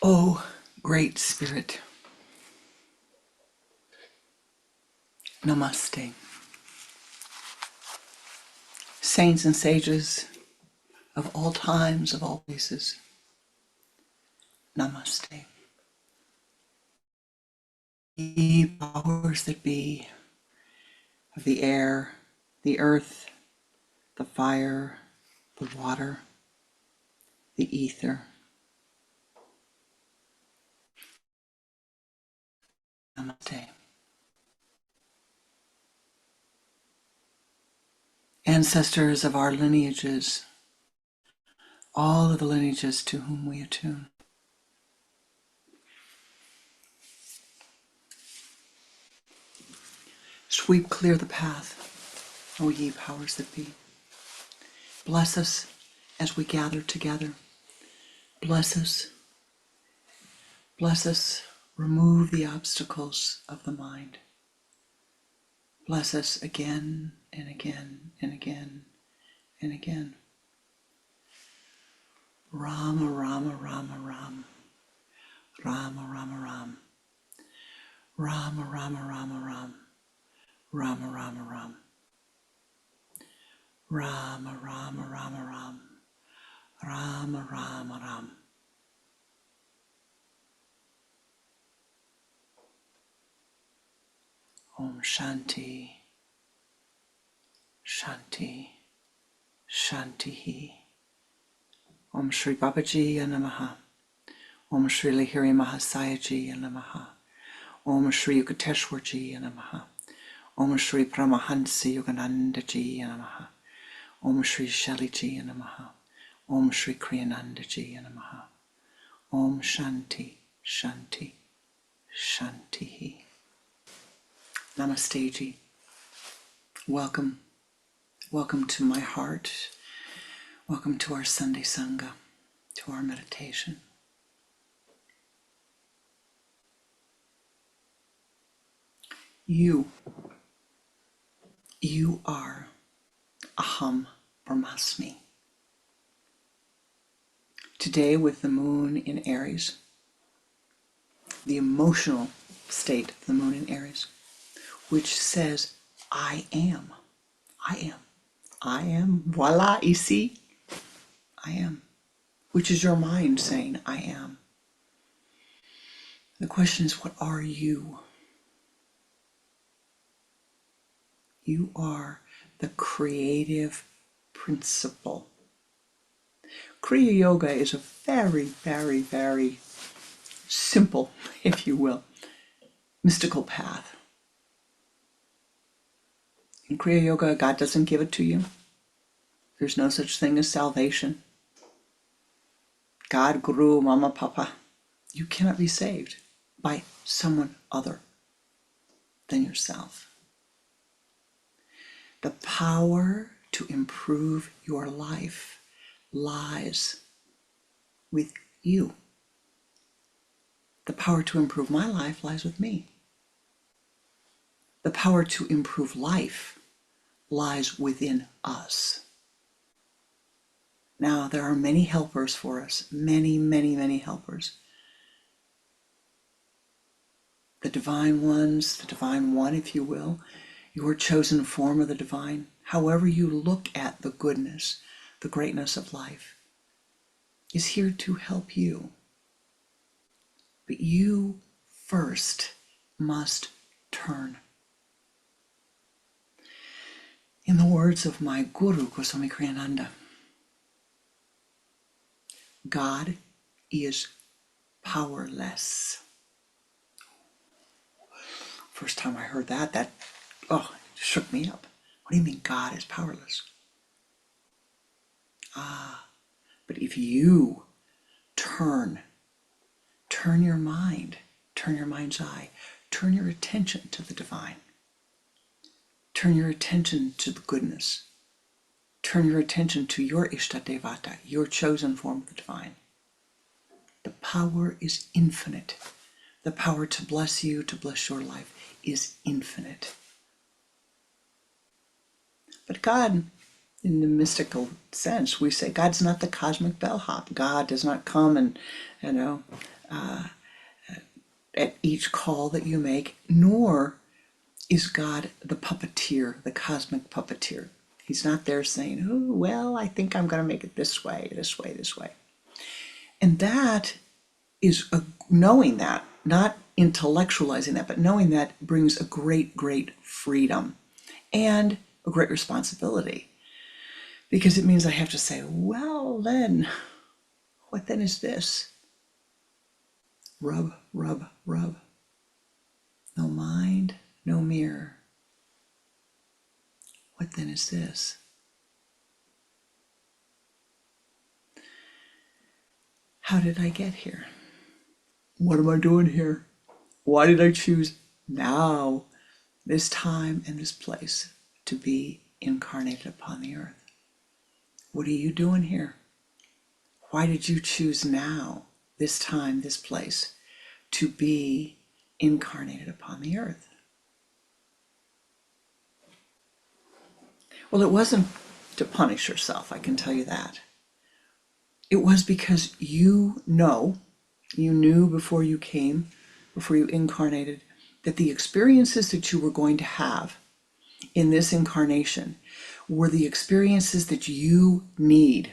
O Great Spirit, Namaste. Saints and sages of all times, of all places, Namaste. Ye powers that be, of the air, the earth, the fire, the water, the ether, Namaste. Ancestors of our lineages, all of the lineages to whom we attune. Sweep clear the path, O ye powers that be. Bless us as we gather together. Bless us. Bless us. Remove the obstacles of the mind. Bless us again and again and again and again. Rama, Rama, Rama, Ram. Rama, Rama, Ram. Rama, Rama, Rama, Ram. Rama, Rama, Ram. Rama, Rama, Rama, Ram. Rama, Rama, Ram. Om Shanti, Shanti, Shanti. Om Shri Babaji Namaha. Om Shri Lahiri Mahasayaji Namaha. Om Shri Yukateshwarji Namaha. Om Shri Paramahansa Yoganandaji Namaha. Om Shri Shaliji Namaha. Om Shri Kriyanandaji Namaha. Om Shanti, Shanti, Shanti. Namaste Ji. Welcome. Welcome to my heart. Welcome to our Sunday Sangha, to our meditation. You are Aham Brahmasmi. Today, with the moon in Aries, the emotional state of the moon in Aries, which says, I am, I am, I am, voila, ici, I am, which is your mind saying, I am. The question is, what are you? You are the creative principle. Kriya Yoga is a very, very, very simple, if you will, mystical path. In Kriya Yoga, God doesn't give it to you. There's no such thing as salvation. God, Guru, Mama, Papa. You cannot be saved by someone other than yourself. The power to improve your life lies with you. The power to improve my life lies with me. The power to improve life lies within us. Now, there are many helpers for us, many, many, many helpers. The divine ones, the divine one, if you will, your chosen form of the divine, however you look at the goodness, the greatness of life, is here to help you. But you first must turn. In the words of my Guru, Swami Pranananda, God is powerless. First time I heard that it shook me up. What do you mean God is powerless? But if you turn your mind, turn your mind's eye, turn your attention to the divine, turn your attention to the goodness, turn your attention to your Ishtadevata, your chosen form of the divine. The power is infinite. The power to bless you, to bless your life, is infinite. But God in the mystical sense, we say God's not the cosmic bellhop. God does not come and, at each call that you make, nor is God the puppeteer, the cosmic puppeteer. He's not there saying, oh, well, I think I'm going to make it this way, this way, this way. And that is knowing that, not intellectualizing that, but knowing that brings a great, great freedom and a great responsibility. Because it means I have to say, well, then, what then is this? Rub, rub, rub. No mind, no mirror. What then is this? How did I get here? What am I doing here? Why did I choose now, this time and this place, to be incarnated upon the earth? What are you doing here? Why did you choose now, this time, this place, to be incarnated upon the earth? Well, it wasn't to punish yourself, I can tell you that. It was because you knew before you came, before you incarnated, that the experiences that you were going to have in this incarnation were the experiences that you need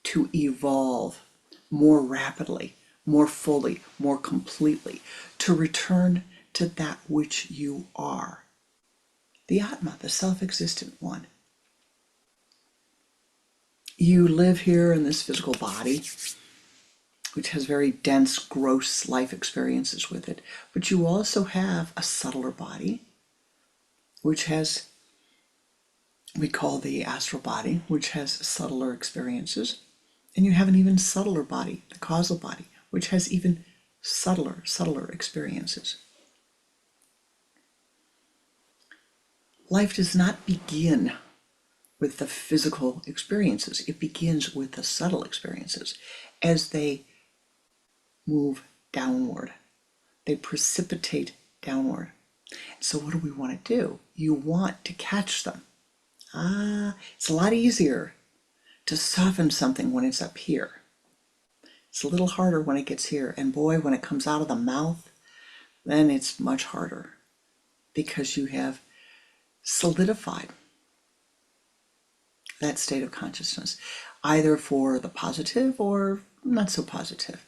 to evolve more rapidly, more fully, more completely, to return to that which you are, the Atma, the self-existent one. You live here in this physical body, which has very dense, gross life experiences with it, but you also have a subtler body, which has, we call the astral body, which has subtler experiences, and you have an even subtler body, the causal body, which has even subtler experiences. Life does not begin with the physical experiences. It begins with the subtle experiences as they move downward. They precipitate downward. So what do we want to do? You want to catch them. It's a lot easier to soften something when it's up here. It's a little harder when it gets here. And boy, when it comes out of the mouth, then it's much harder because you have solidified that state of consciousness, either for the positive or not so positive.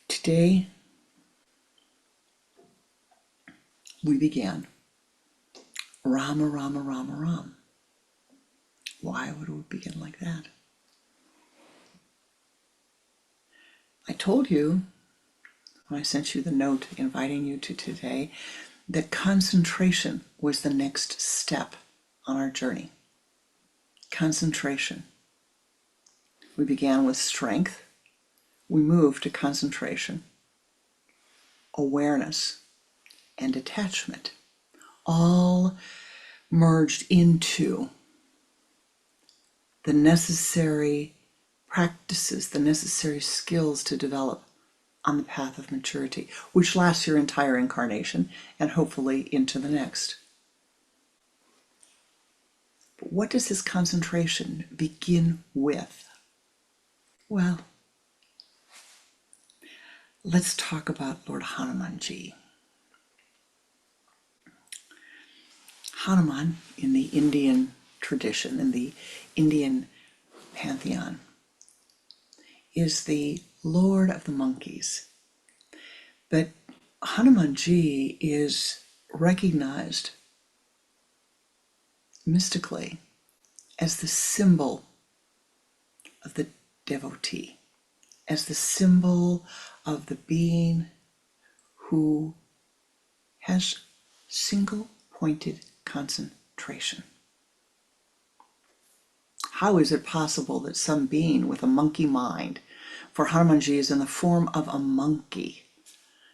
Today, we began Rama, Rama, Rama, Ram. Why would we begin like that? I told you, when I sent you the note inviting you to today, that concentration was the next step on our journey. Concentration. We began with strength. We moved to concentration, awareness, and attachment, all merged into the necessary practices, the necessary skills to develop on the path of maturity, which lasts your entire incarnation and hopefully into the next. But what does this concentration begin with? Well, let's talk about Lord Hanumanji. Hanuman, in the Indian tradition, in the Indian pantheon, is the Lord of the monkeys. But Hanumanji is recognized mystically as the symbol of the devotee, as the symbol of the being who has single-pointed concentration. How is it possible that some being with a monkey mind, for Hanumanji is in the form of a monkey,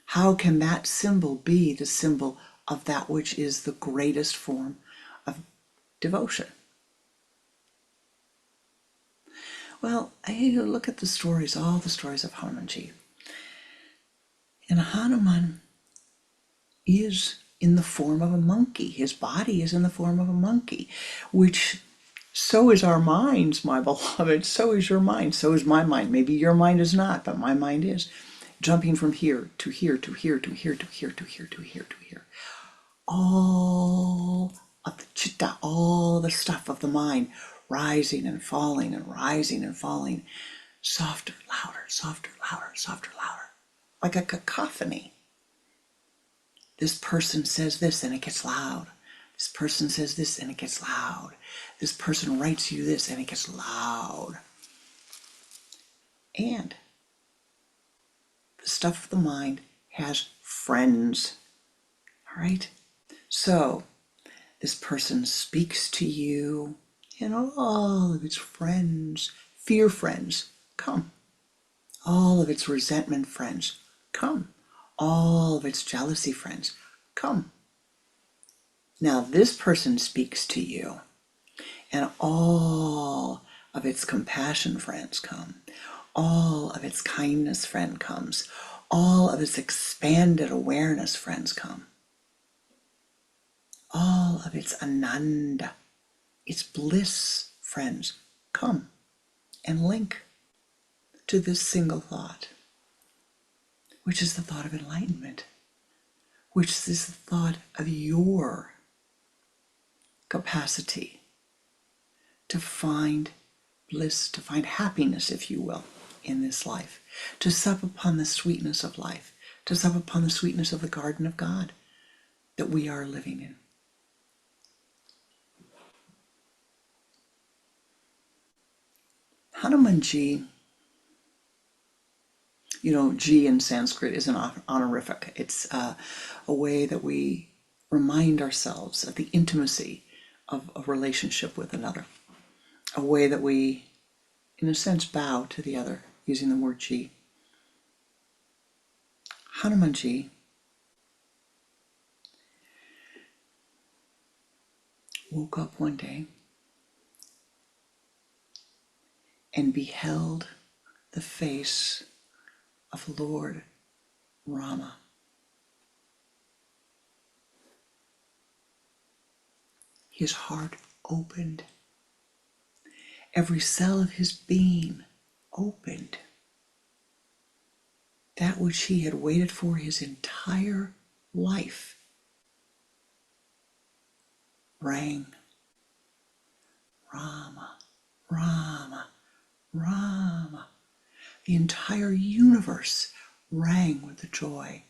how can that symbol be the symbol of that which is the greatest form of devotion? Well, look at the stories, all the stories of Hanumanji. And Hanuman is in the form of a monkey. His body is in the form of a monkey, which so is our minds, my beloved. So is your mind. So is my mind. Maybe your mind is not, but my mind is. Jumping from here to here to here to here to here to here to here to here. All of the chitta, all the stuff of the mind, rising and falling and rising and falling. Softer, louder, softer, louder, softer, louder. Like a cacophony. This person says this and it gets loud. This person says this and it gets loud. This person writes you this and it gets loud. And the stuff of the mind has friends. All right? So this person speaks to you and all of its friends, fear friends, come. All of its resentment friends, come. All of its jealousy friends, come. Now this person speaks to you and all of its compassion friends come. All of its kindness friend comes. All of its expanded awareness friends come. All of its ananda, its bliss friends come and link to this single thought, which is the thought of enlightenment, which is the thought of your capacity to find bliss, to find happiness, if you will, in this life, to sup upon the sweetness of life, to sup upon the sweetness of the garden of God that we are living in. Hanumanji, Ji in Sanskrit is an honorific. It's a way that we remind ourselves of the intimacy of a relationship with another. A way that we, in a sense, bow to the other using the word Ji. Hanumanji woke up one day and beheld the face of Lord Rama. His heart opened. Every cell of his being opened. That which he had waited for his entire life rang. Rama, Rama, Rama. The entire universe rang with the joy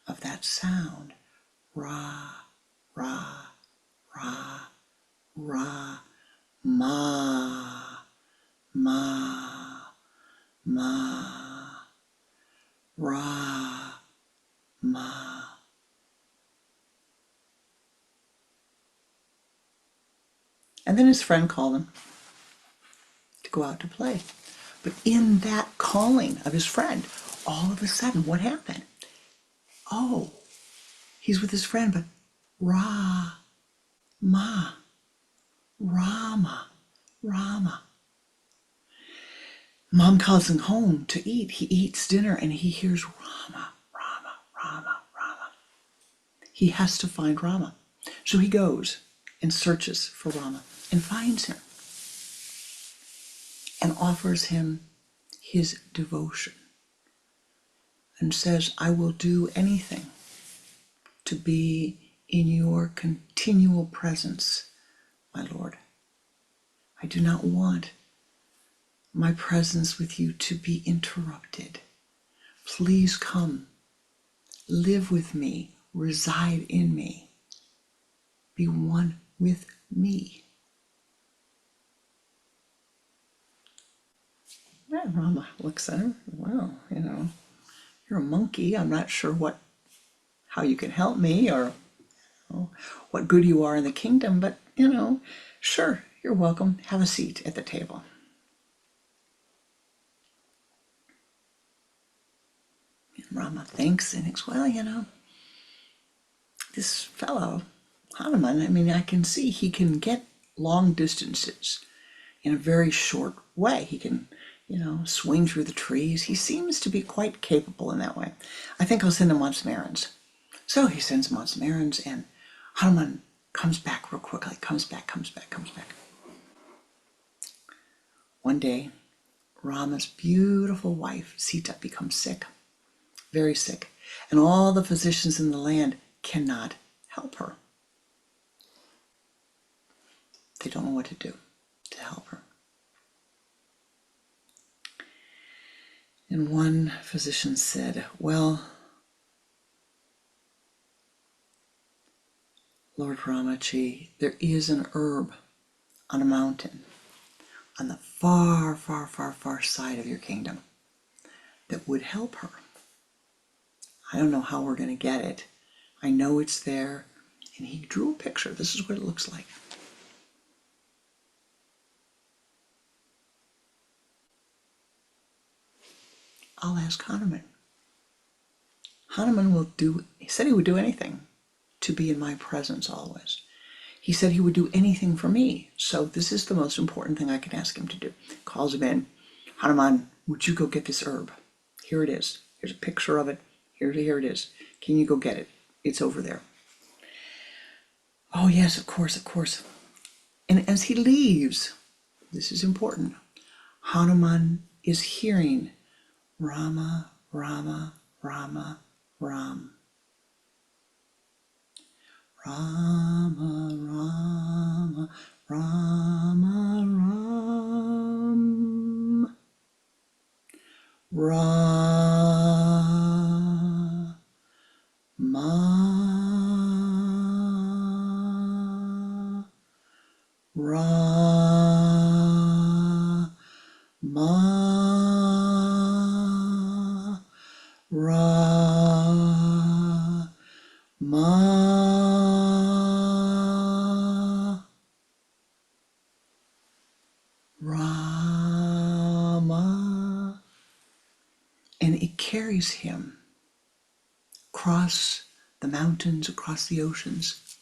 of that sound. Ra, Ra, Ra, Ra, Ma, Ma, Ma, Ra, Ma. And then his friend called him to go out to play. But in that calling of his friend, all of a sudden, what happened? Oh, he's with his friend, but Ra, Ma, Rama, Rama. Mom calls him home to eat. He eats dinner and he hears Rama, Rama, Rama, Rama. He has to find Rama. So he goes and searches for Rama and finds him and offers him his devotion and says, I will do anything to be in your continual presence, my Lord. I do not want my presence with you to be interrupted. Please come, live with me, reside in me, be one with me. And Rama looks at him, well, you're a monkey. I'm not sure how you can help me or what good you are in the kingdom, but, sure, you're welcome. Have a seat at the table. And Rama thinks and thinks, well, this fellow, Hanuman, I can see he can get long distances in a very short way. He can, swing through the trees. He seems to be quite capable in that way. I think I'll send him on some errands. So he sends him on some errands, and Hanuman comes back real quickly, comes back. One day, Rama's beautiful wife, Sita, becomes sick, very sick, and all the physicians in the land cannot help her. They don't know what to do to help her. And one physician said, well, Lord Ramaji, there is an herb on a mountain on the far side of your kingdom that would help her. I don't know how we're going to get it. I know it's there. And he drew a picture. This is what it looks like. I'll ask Hanuman. Hanuman he said he would do anything to be in my presence always. He said he would do anything for me. So this is the most important thing I can ask him to do. Calls him in. Hanuman, would you go get this herb? Here it is. Here's a picture of it. Here it is. Can you go get it? It's over there. Oh, yes, of course. And as he leaves, this is important, Hanuman is hearing Rama, Rama, Rama, Ram. Rama, Rama, Rama, Ram. Rama. Rama. Rama. Rama. And it carries him across the mountains, across the oceans,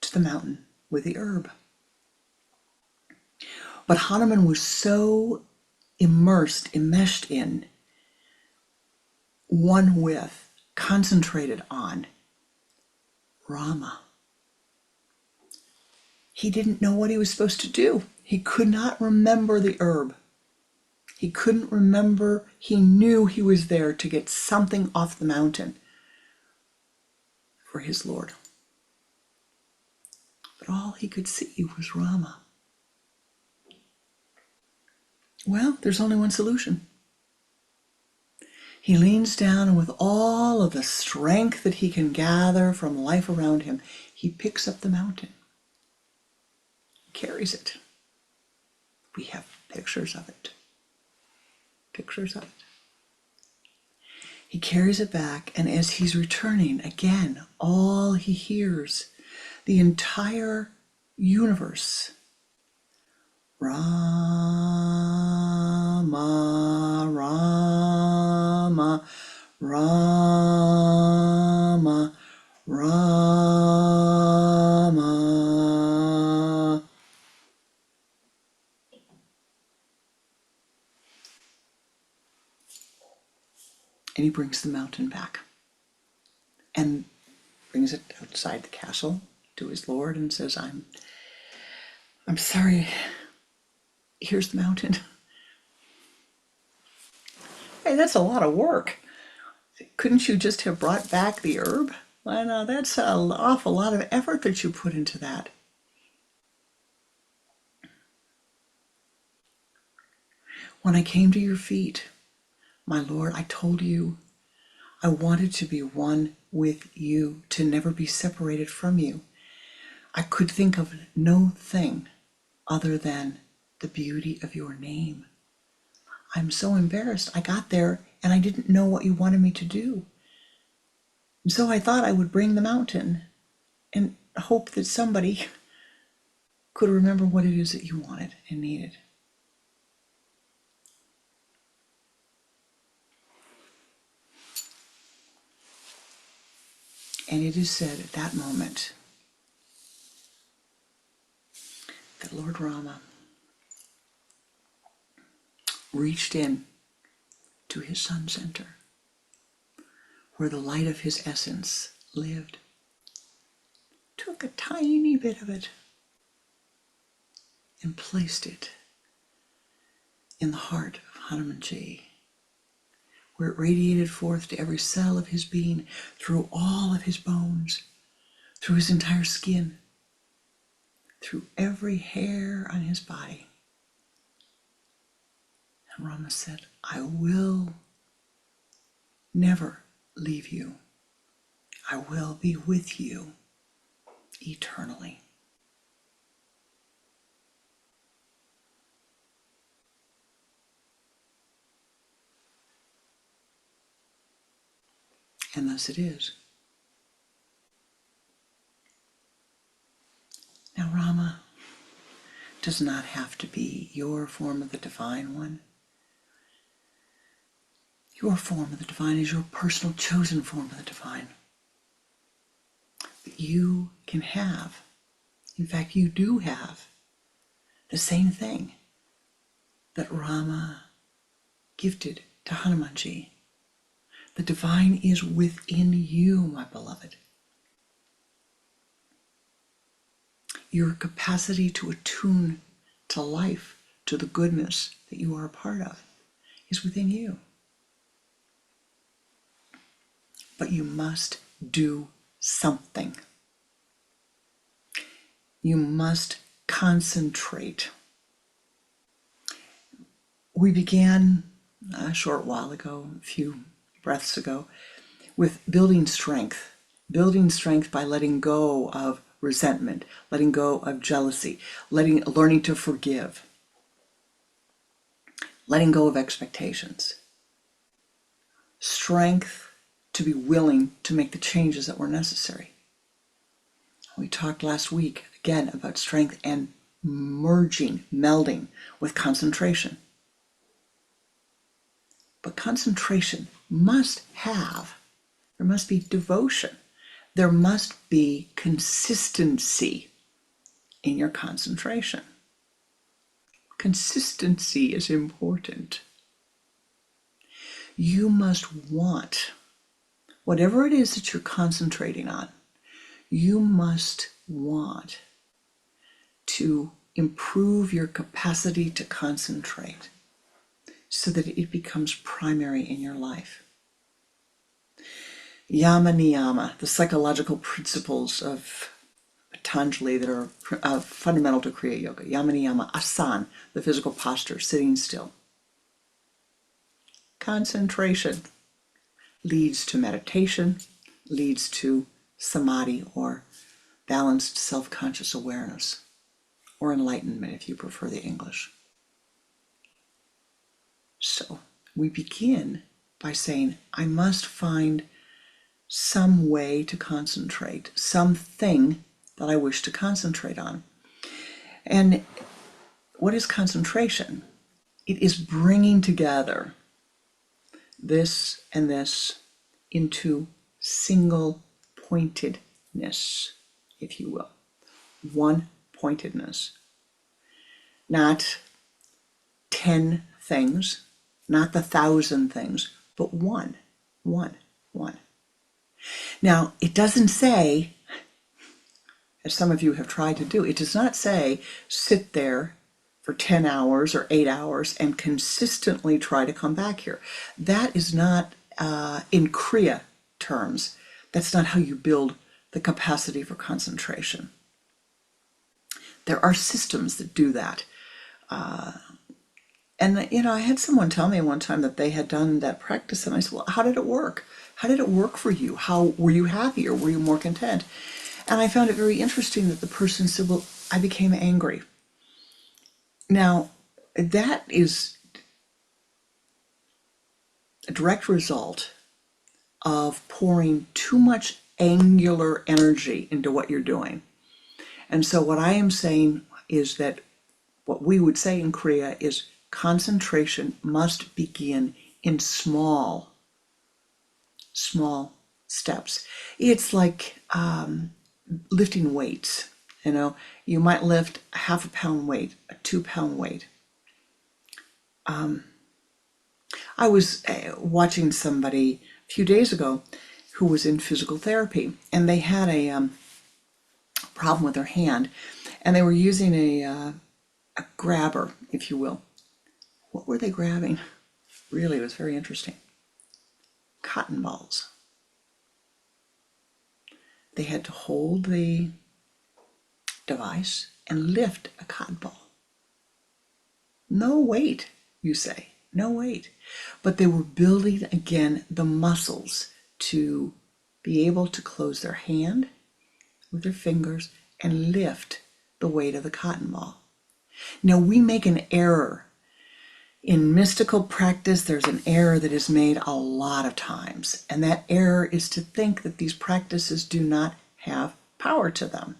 to the mountain with the herb. But Hanuman was so enmeshed in, one with, concentrated on Rama. He didn't know what he was supposed to do. He could not remember the herb. He couldn't remember. He knew he was there to get something off the mountain for his Lord. But all he could see was Rama. Well, there's only one solution. He leans down, and with all of the strength that he can gather from life around him, he picks up the mountain, carries it. We have pictures of it. He carries it back, and as he's returning, again, all he hears, the entire universe. Rama, Rama, Rama, Rama. And he brings the mountain back and brings it outside the castle to his Lord and says, I'm sorry. Here's the mountain. Hey, that's a lot of work. Couldn't you just have brought back the herb? Well, no, that's an awful lot of effort that you put into that. When I came to your feet, my Lord, I told you I wanted to be one with you, to never be separated from you. I could think of no thing other than the beauty of your name. I'm so embarrassed. I got there and I didn't know what you wanted me to do. And so I thought I would bring the mountain and hope that somebody could remember what it is that you wanted and needed. And it is said at that moment that Lord Rama reached in to his sun center, where the light of his essence lived. Took a tiny bit of it and placed it in the heart of Hanumanji, where it radiated forth to every cell of his being, through all of his bones, through his entire skin, through every hair on his body. And Rama said, I will never leave you. I will be with you eternally. And thus it is. Now, Rama does not have to be your form of the Divine One. Your form of the Divine is your personal chosen form of the Divine. But you can have, in fact, you do have, the same thing that Rama gifted to Hanumanji. The Divine is within you, my beloved. Your capacity to attune to life, to the goodness that you are a part of, is within you. But you must do something. You must concentrate. We began a short while ago, a few breaths ago, with building strength by letting go of resentment, letting go of jealousy, learning to forgive, letting go of expectations. Strength to be willing to make the changes that were necessary. We talked last week again about strength and melding with concentration. But concentration there must be devotion. There must be consistency in your concentration. Consistency is important. You must want, whatever it is that you're concentrating on, you must want to improve your capacity to concentrate so that it becomes primary in your life. Yama niyama, the psychological principles of Patanjali that are fundamental to Kriya Yoga. Yama niyama, asana, the physical posture, sitting still. Concentration leads to meditation, leads to samadhi, or balanced self-conscious awareness, or enlightenment if you prefer the English. So we begin by saying, I must find some way to concentrate, something that I wish to concentrate on. And what is concentration? It is bringing together this and this into single pointedness, if you will. One pointedness. Not 10 things, not the 1,000 things, but one. Now, it doesn't say, as some of you have tried to do, it does not say sit there for 10 hours or 8 hours and consistently try to come back here. That is not, in Kriya terms, that's not how you build the capacity for concentration. There are systems that do that. And, I had someone tell me one time that they had done that practice, and I said, well, how did it work? How did it work for you? How were you happier? Were you more content? And I found it very interesting that the person said, well, I became angry. Now, that is a direct result of pouring too much angular energy into what you're doing. And so what I am saying is that what we would say in Kriya is concentration must begin in small steps. It's like lifting weights. You might lift a 1/2 pound weight, a 2 pound weight. I was watching somebody a few days ago who was in physical therapy, and they had a problem with their hand, and they were using a grabber, if you will. What were they grabbing? Really, it was very interesting. Cotton balls. They had to hold the device and lift a cotton ball. No weight, you say, no weight. But they were building again the muscles to be able to close their hand with their fingers and lift the weight of the cotton ball. Now we make an error. In mystical practice, there's an error that is made a lot of times, and that error is to think that these practices do not have power to them,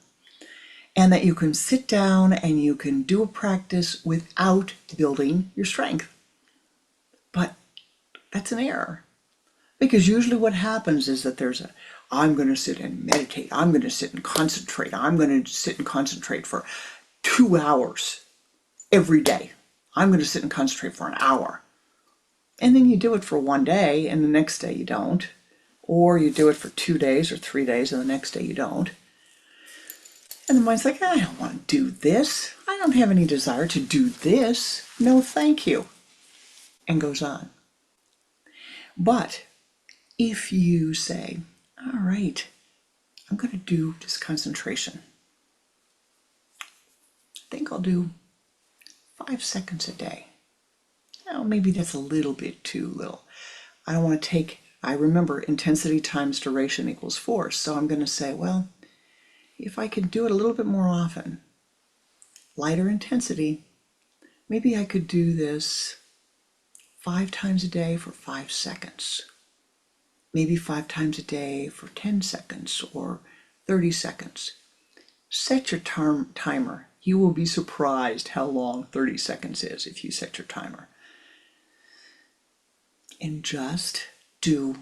and that you can sit down and you can do a practice without building your strength. But that's an error, because usually what happens is that I'm going to sit and meditate, I'm going to sit and concentrate, I'm going to sit and concentrate for 2 hours every day. I'm going to sit and concentrate for an hour. And then you do it for one day, and the next day you don't. Or you do it for 2 days or 3 days, and the next day you don't. And the mind's like, I don't want to do this. I don't have any desire to do this. No, thank you. And goes on. But if you say, all right, I'm going to do this concentration. I think I'll do 5 seconds a day. Now, maybe that's a little bit too little. I don't want to I remember intensity times duration equals force. So I'm going to say, well, if I can do it a little bit more often, lighter intensity, maybe I could do this 5 times a day for 5 seconds. Maybe 5 times a day for 10 seconds or 30 seconds. Set your timer. You will be surprised how long 30 seconds is if you set your timer. And just do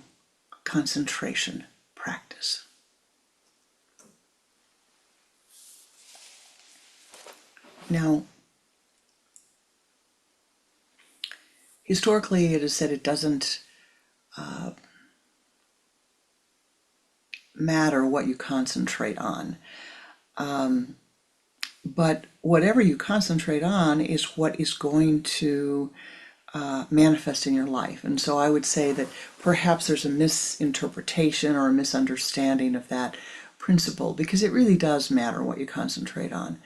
concentration practice. Now, historically, it is said it doesn't matter what you concentrate on. But whatever you concentrate on is what is going to manifest in your life. And so I would say that perhaps there's a misinterpretation or a misunderstanding of that principle, because it really does matter what you concentrate on.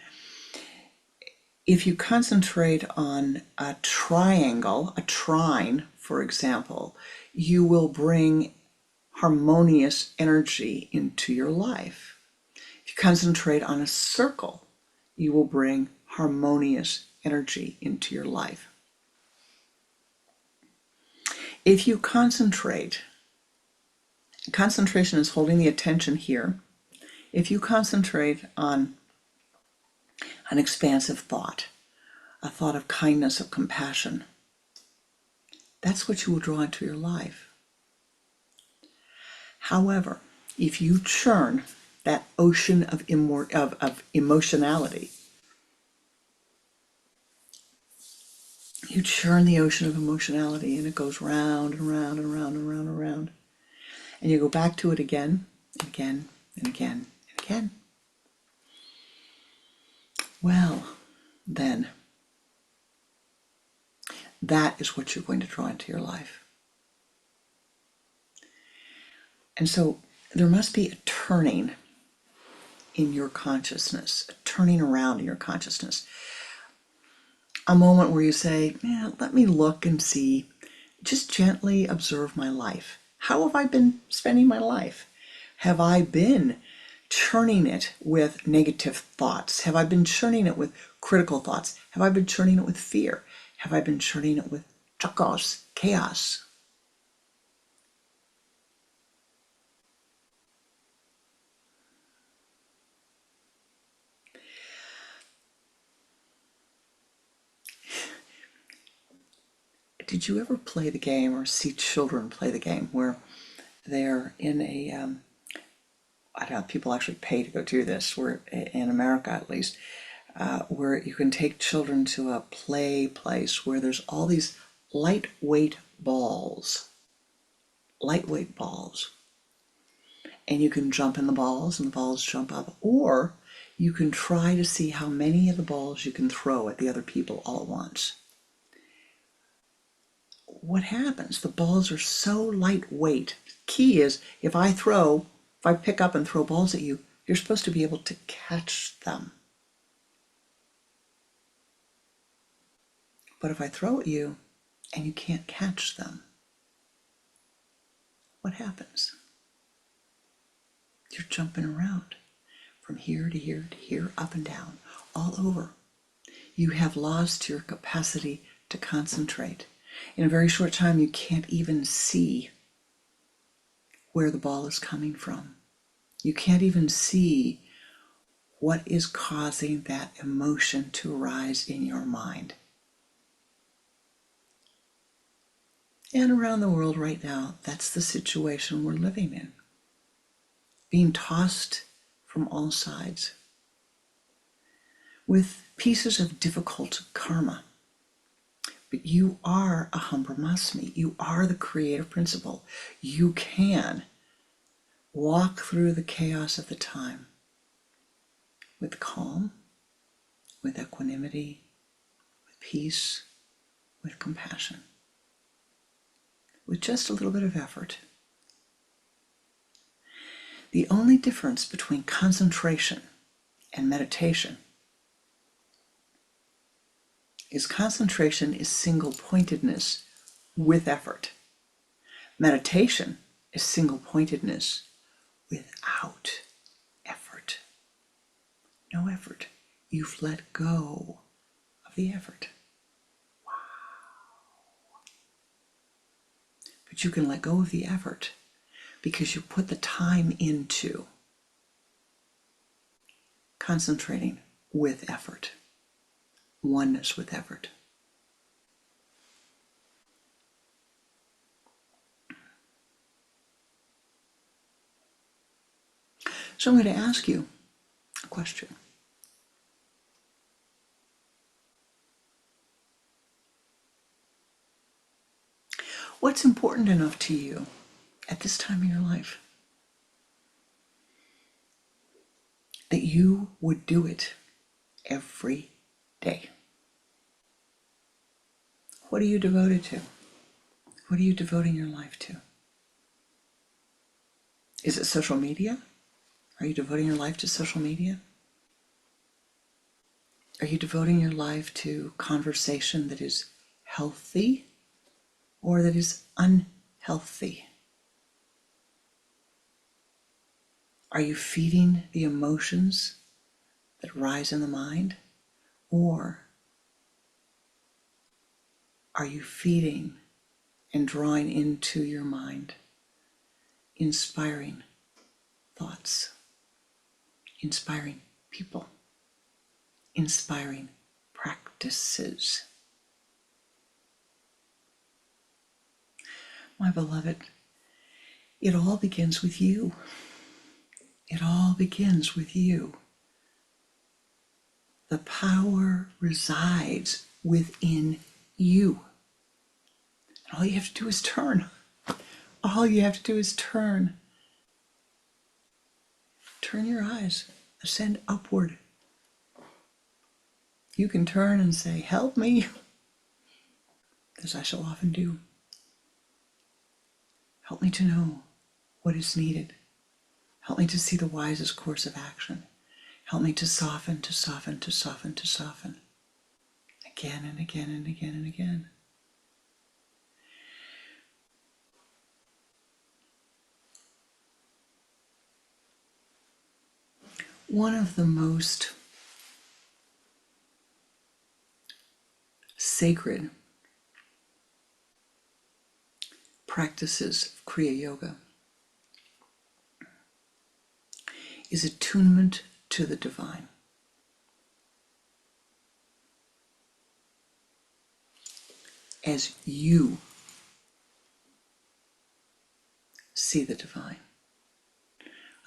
If you concentrate on a triangle, a trine, for example, you will bring harmonious energy into your life. If you concentrate on a circle, you will bring harmonious energy into your life. If you concentrate, concentration is holding the attention here. If you concentrate on an expansive thought, a thought of kindness, of compassion, that's what you will draw into your life. However, if you churn that ocean of emotionality, you churn the ocean of emotionality, and it goes round and round and round and round and round. And you go back to it again and again and again and again. Well, then, that is what you're going to draw into your life. And so there must be a turning in your consciousness, a turning around in your consciousness. A moment where you say, let me look and see, just gently observe my life. How have I been spending my life? Have I been churning it with negative thoughts? Have I been churning it with critical thoughts? Have I been churning it with fear? Have I been churning it with chaos? Did you ever play the game or see children play the game where they're in a, I don't know, people actually pay to go do this, where in America at least, where you can take children to a play place where there's all these lightweight balls. lightweight balls. And you can jump in the balls and the balls jump up, or you can try to see how many of the balls you can throw at the other people all at once. What happens? The balls are so lightweight. Key is, if I pick up and throw balls at you, you're supposed to be able to catch them. But if I throw at you and you can't catch them, what happens? You're jumping around from here to here to here, up and down, all over. You have lost your capacity to concentrate. In a very short time, you can't even see where the ball is coming from. You can't even see what is causing that emotion to arise in your mind. And around the world right now, that's the situation we're living in. Being tossed from all sides with pieces of difficult karma. But you are Aham Brahmasmi. You are the creative principle. You can walk through the chaos of the time with calm, with equanimity, with peace, with compassion, with just a little bit of effort. The only difference between concentration and meditation is concentration is single-pointedness with effort. Meditation is single-pointedness without effort. No effort. You've let go of the effort. Wow. But you can let go of the effort because you put the time into concentrating with effort. Oneness with effort. So I'm going to ask you a question. What's important enough to you at this time in your life that you would do it every day? What are you devoted to? What are you devoting your life to? Is it social media? Are you devoting your life to social media? Are you devoting your life to conversation that is healthy or that is unhealthy? Are you feeding the emotions that rise in the mind? Or are you feeding and drawing into your mind inspiring thoughts, inspiring people, inspiring practices? My beloved, it all begins with you. It all begins with you. The power resides within you. And all you have to do is turn. All you have to do is turn. Turn your eyes, ascend upward. You can turn and say, help me, as I so often do. Help me to know what is needed. Help me to see the wisest course of action. Help me to soften, to soften, to soften, to soften. Again and again and again and again. One of the most sacred practices of Kriya Yoga is attunement to the divine. As you see the divine.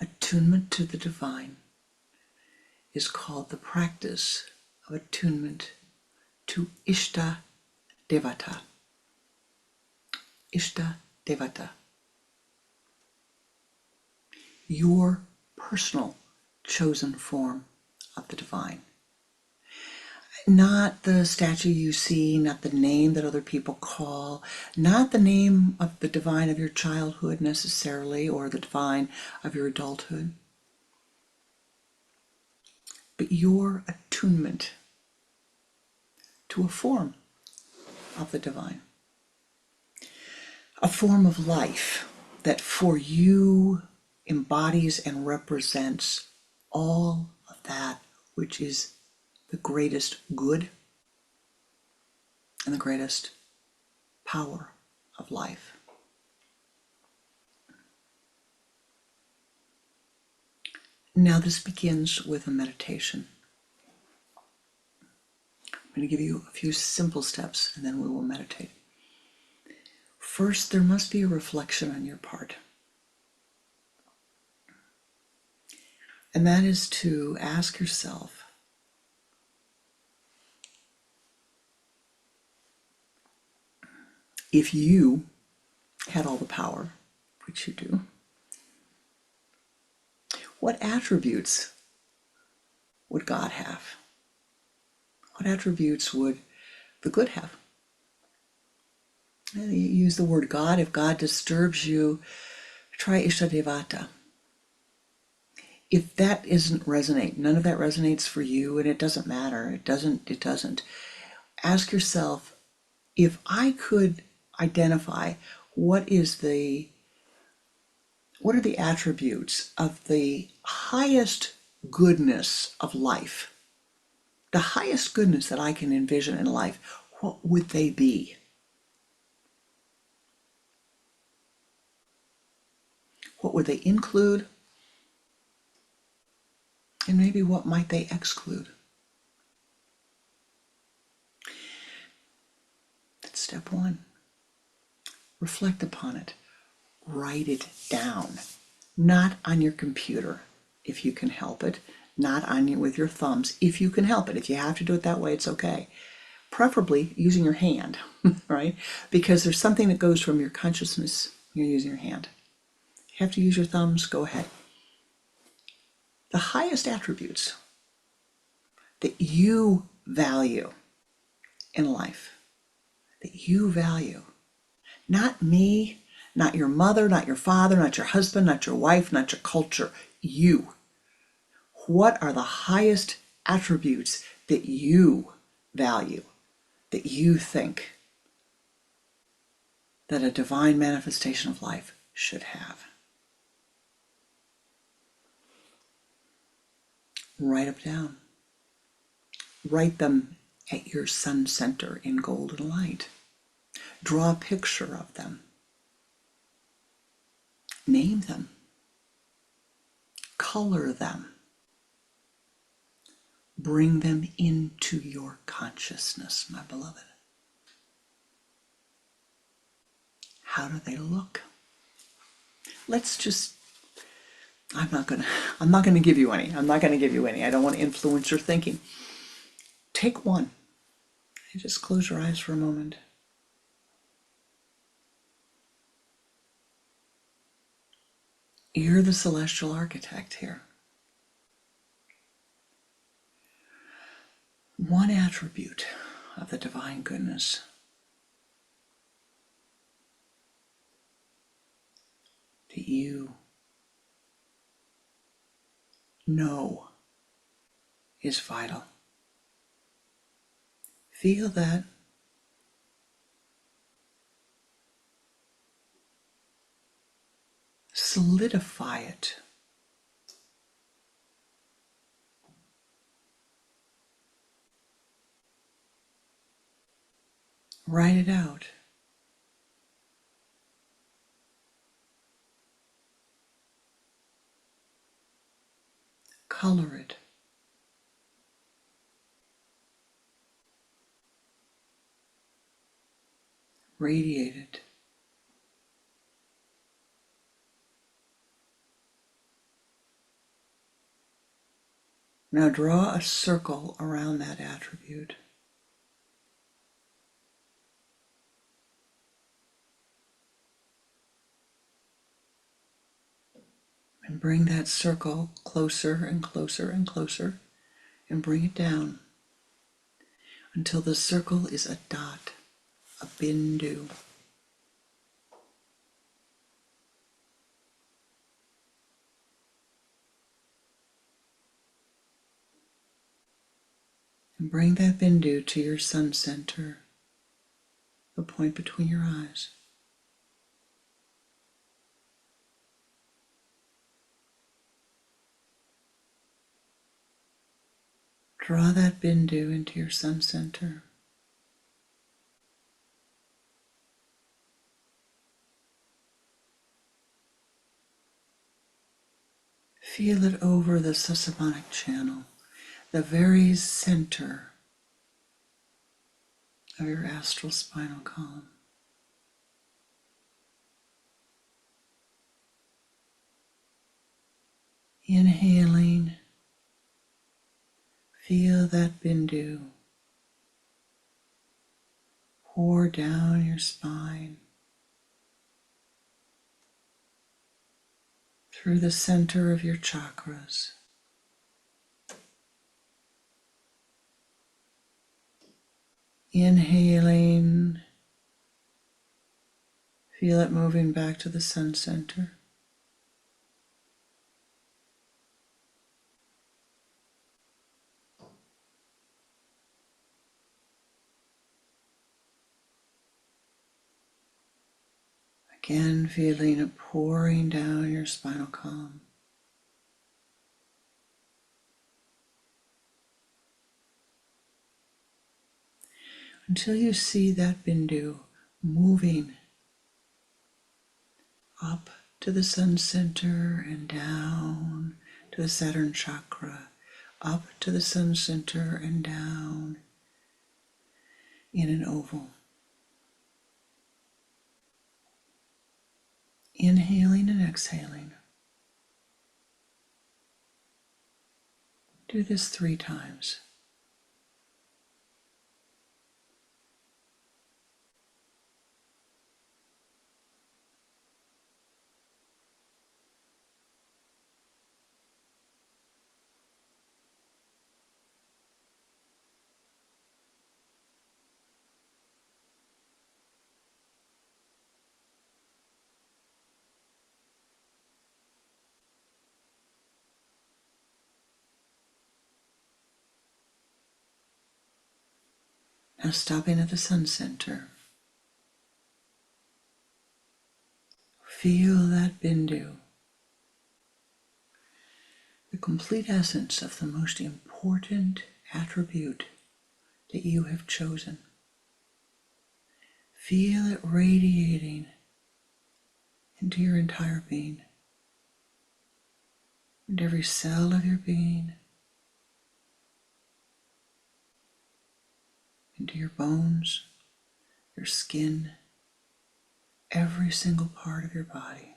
Attunement to the divine is called the practice of attunement to Ishta Devata. Ishta Devata. your personal chosen form of the divine. Not the statue you see, not the name that other people call, not the name of the divine of your childhood necessarily, or the divine of your adulthood, but your attunement to a form of the divine, a form of life that for you embodies and represents all of that which is the greatest good and the greatest power of life. Now this begins with a meditation. I'm going to give you a few simple steps and then we will meditate. First, there must be a reflection on your part. And that is to ask yourself, if you had all the power, which you do, what attributes would God have? What attributes would the good have? And you use the word God. If God disturbs you, try Ishtadevata. If that doesn't resonate, none of that resonates for you, and it doesn't matter, it doesn't. Ask yourself, if I could identify what are the attributes of the highest goodness of life, the highest goodness that I can envision in life, what would they be? What would they include? And maybe what might they exclude? That's step one. Reflect upon it. Write it down. Not on your computer, if you can help it. Not with your thumbs, if you can help it. If you have to do it that way, it's okay. Preferably using your hand, right? Because there's something that goes from your consciousness, you're using your hand. If you have to use your thumbs, go ahead. The highest attributes that you value in life, that you value, not me, not your mother, not your father, not your husband, not your wife, not your culture, you. What are the highest attributes that you value, that you think that a divine manifestation of life should have? Write them down. Write them at your sun center in golden light. Draw a picture of them. Name them. Color them. Bring them into your consciousness, my beloved. How do they look? I'm not going to give you any. I don't want to influence your thinking. Take one. And just close your eyes for a moment. You're the celestial architect here. One attribute of the divine goodness that you know is vital. Feel that. Solidify it. Write it out. Color it. Radiate it. Now draw a circle around that attribute. And bring that circle closer and closer and closer, and bring it down until the circle is a dot, a bindu. And bring that bindu to your sun center, the point between your eyes. Draw that bindu into your sun center. Feel it over the Sasabonic channel, the very center of your astral spinal column. Inhaling, feel that bindu pour down your spine, through the center of your chakras. Inhaling, feel it moving back to the sun center. Again, feeling it pouring down your spinal column. Until you see that bindu moving up to the sun center and down to the Saturn chakra, up to the sun center and down in an oval. Inhaling and exhaling. Do this 3 times. Now stopping at the sun center. Feel that bindu, the complete essence of the most important attribute that you have chosen. Feel it radiating into your entire being, and every cell of your being, into your bones, your skin, every single part of your body.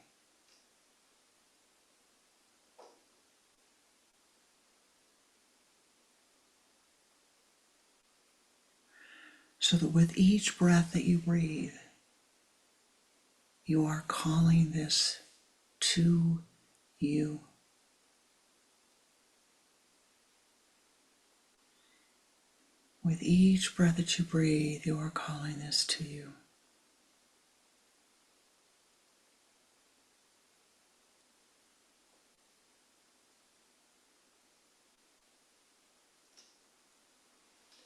So that with each breath that you breathe, you are calling this to you. With each breath that you breathe, you are calling this to you.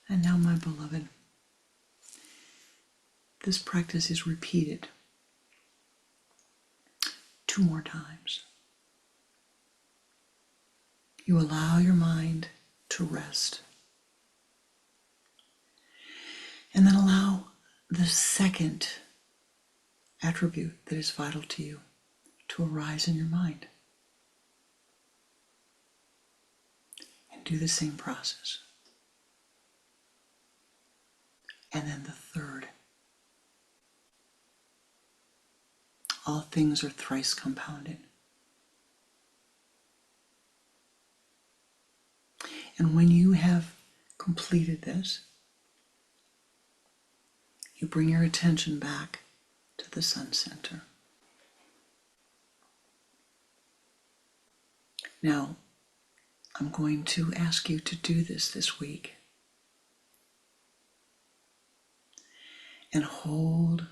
And now, my beloved, this practice is repeated 2 more times. You allow your mind to rest. And then allow the second attribute that is vital to you to arise in your mind. And do the same process. And then the third. All things are thrice compounded. And when you have completed this, you bring your attention back to the sun center. Now, I'm going to ask you to do this week. And hold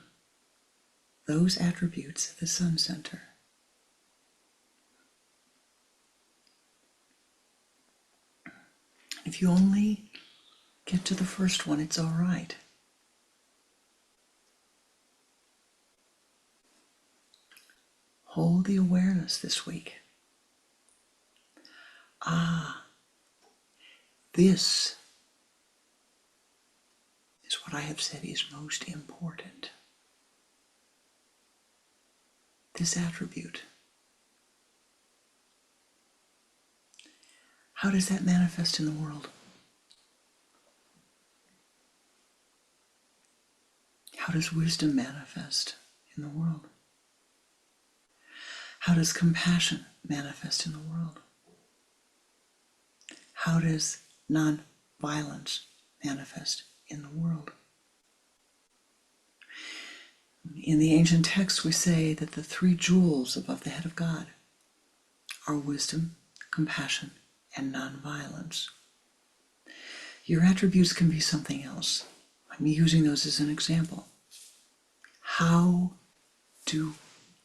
those attributes at the Sun Center. If you only get to the first one, it's all right. Hold the awareness this week. This is what I have said is most important. This attribute. How does that manifest in the world? How does wisdom manifest in the world? How does compassion manifest in the world? How does non-violence manifest in the world? In the ancient texts, we say that the 3 jewels above the head of God are wisdom, compassion, and non-violence. Your attributes can be something else. I'm using those as an example. How do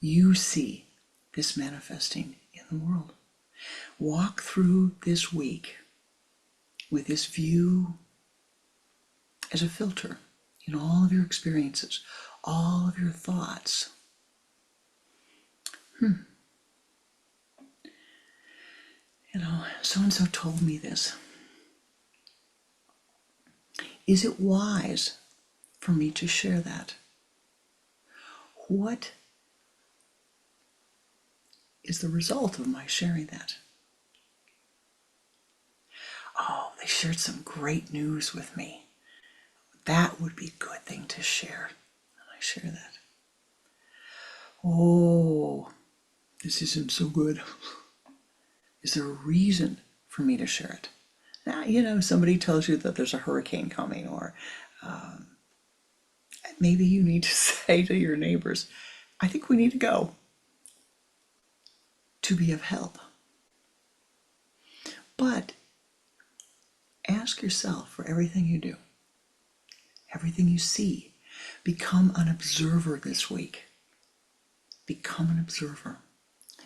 you see this manifesting in the world? Walk through this week with this view as a filter in all of your experiences, all of your thoughts. So-and-so told me this. Is it wise for me to share that? What is the result of my sharing that? Oh, they shared some great news with me. That would be a good thing to share. And I share that. Oh, this isn't so good. Is there a reason for me to share it? Now, somebody tells you that there's a hurricane coming, or maybe you need to say to your neighbors, I think we need to go to be of help. But ask yourself for everything you do, everything you see, become an observer this week. Become an observer.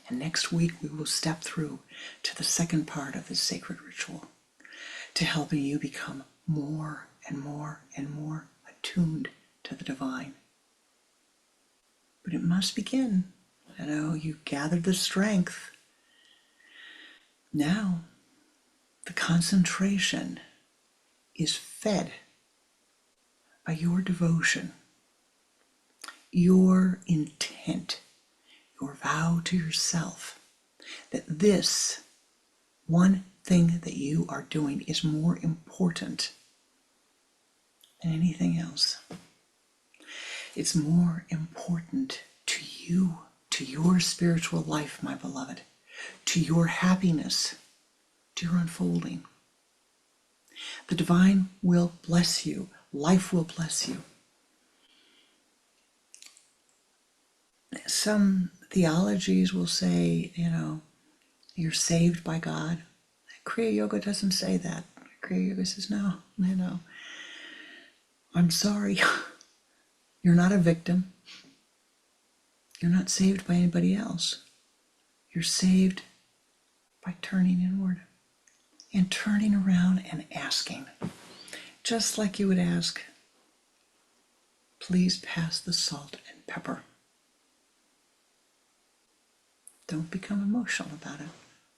And next week we will step through to the second part of this sacred ritual, to helping you become more and more and more attuned to the divine. But it must begin. You gathered the strength. Now, the concentration is fed by your devotion, your intent, your vow to yourself that this one thing that you are doing is more important than anything else. It's more important to you, to your spiritual life, my beloved, to your happiness, to your unfolding. The divine will bless you. Life will bless you. Some theologies will say, you're saved by God. Kriya Yoga doesn't say that. Kriya Yoga says, no, I'm sorry. You're not a victim. You're not saved by anybody else. You're saved by turning inward and turning around and asking. Just like you would ask, please pass the salt and pepper. Don't become emotional about it.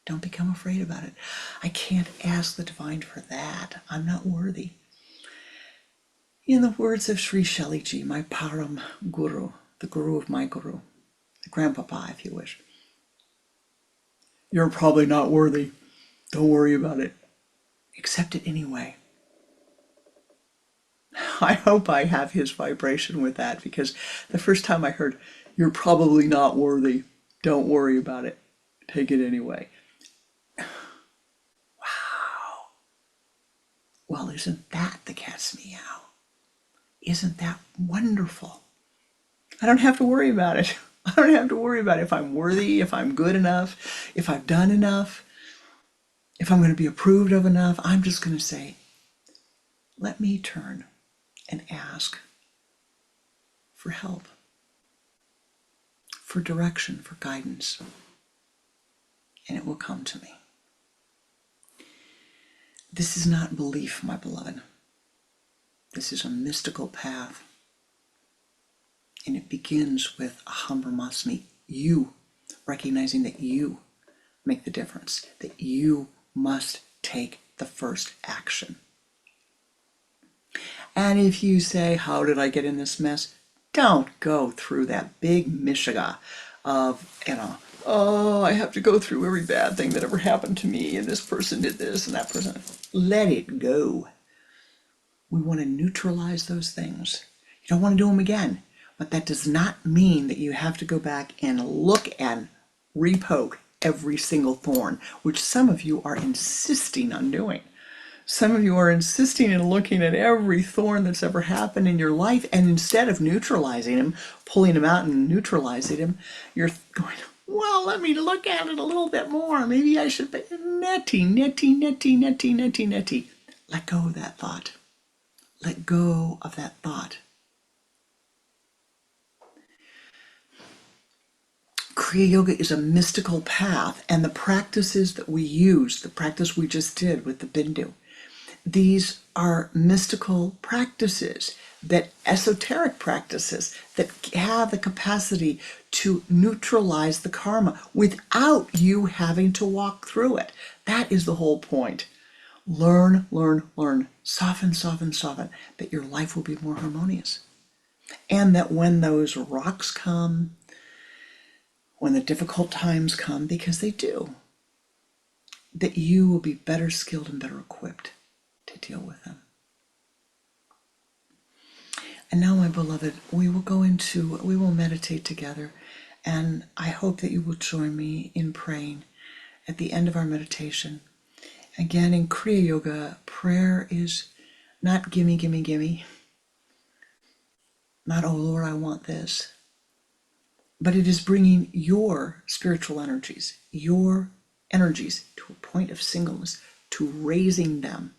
Don't become afraid about it. I can't ask the divine for that. I'm not worthy. In the words of Sri Shailaji, my Param Guru, the guru of my guru, the grandpapa, if you wish. You're probably not worthy. Don't worry about it. Accept it anyway. I hope I have his vibration with that, because the first time I heard, you're probably not worthy. Don't worry about it. Take it anyway. Wow. Well, isn't that the cat's meow? Isn't that wonderful? I don't have to worry about it. I don't have to worry about if I'm worthy, if I'm good enough, if I've done enough, if I'm going to be approved of enough. I'm just going to say, let me turn and ask for help, for direction, for guidance, and it will come to me. This is not belief, my beloved. This is a mystical path. And it begins with aham brahmasmi, you recognizing that you make the difference, that you must take the first action. And if you say, how did I get in this mess? Don't go through that big mishiga of, oh, I have to go through every bad thing that ever happened to me, and this person did this and that person. Let it go. We want to neutralize those things. You don't want to do them again. But that does not mean that you have to go back and look and repoke every single thorn, which some of you are insisting on doing. Some of you are insisting on looking at every thorn that's ever happened in your life, and instead of neutralizing them, pulling them out and neutralizing them, you're going, well, let me look at it a little bit more. Maybe I should be netty. Let go of that thought. Let go of that thought. Kriya Yoga is a mystical path, and the practices that we use, the practice we just did with the Bindu, these are mystical practices, that esoteric practices that have the capacity to neutralize the karma without you having to walk through it. That is the whole point. Learn, learn, learn. Soften, soften, soften, that your life will be more harmonious. And that when those rocks come, when the difficult times come, because they do, that you will be better skilled and better equipped to deal with them. And now, my beloved, we will meditate together, and I hope that you will join me in praying at the end of our meditation. Again, in Kriya Yoga, prayer is not gimme, gimme, gimme, not, oh Lord, I want this, but it is bringing your spiritual energies, your energies to a point of singleness, to raising them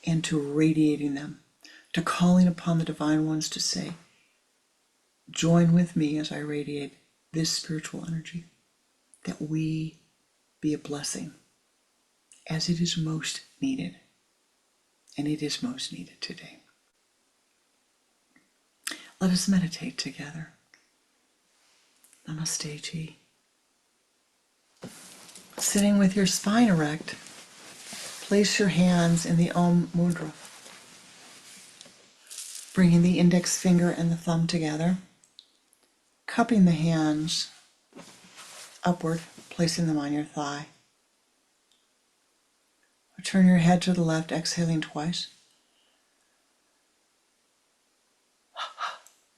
and to radiating them, to calling upon the divine ones to say, join with me as I radiate this spiritual energy, that we be a blessing as it is most needed. And it is most needed today. Let us meditate together. Namaste, Ji. Sitting with your spine erect, place your hands in the Om Mudra, bringing the index finger and the thumb together, cupping the hands upward, placing them on your thigh. Turn your head to the left, exhaling twice.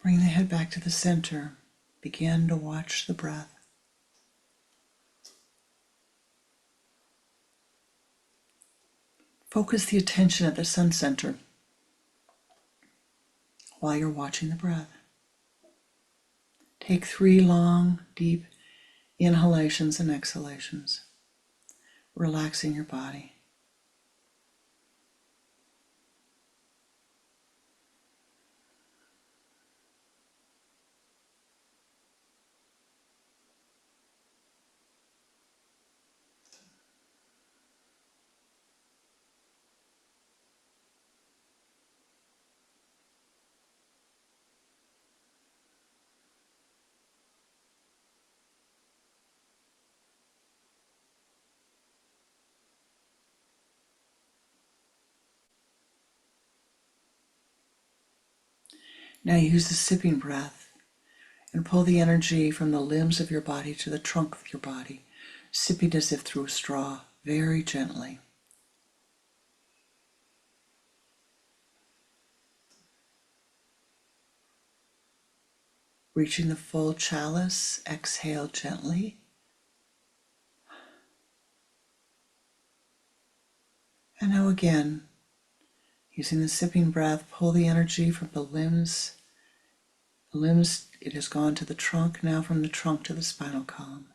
Bring the head back to the center. Begin to watch the breath. Focus the attention at the sun center while you're watching the breath. Take 3 long, deep inhalations and exhalations, relaxing your body. Now use the sipping breath and pull the energy from the limbs of your body to the trunk of your body, sipping as if through a straw, very gently. Reaching the full chalice, exhale gently. And now again, using the sipping breath, pull the energy from the limbs Limbs, it has gone to the trunk, now from the trunk to the spinal column.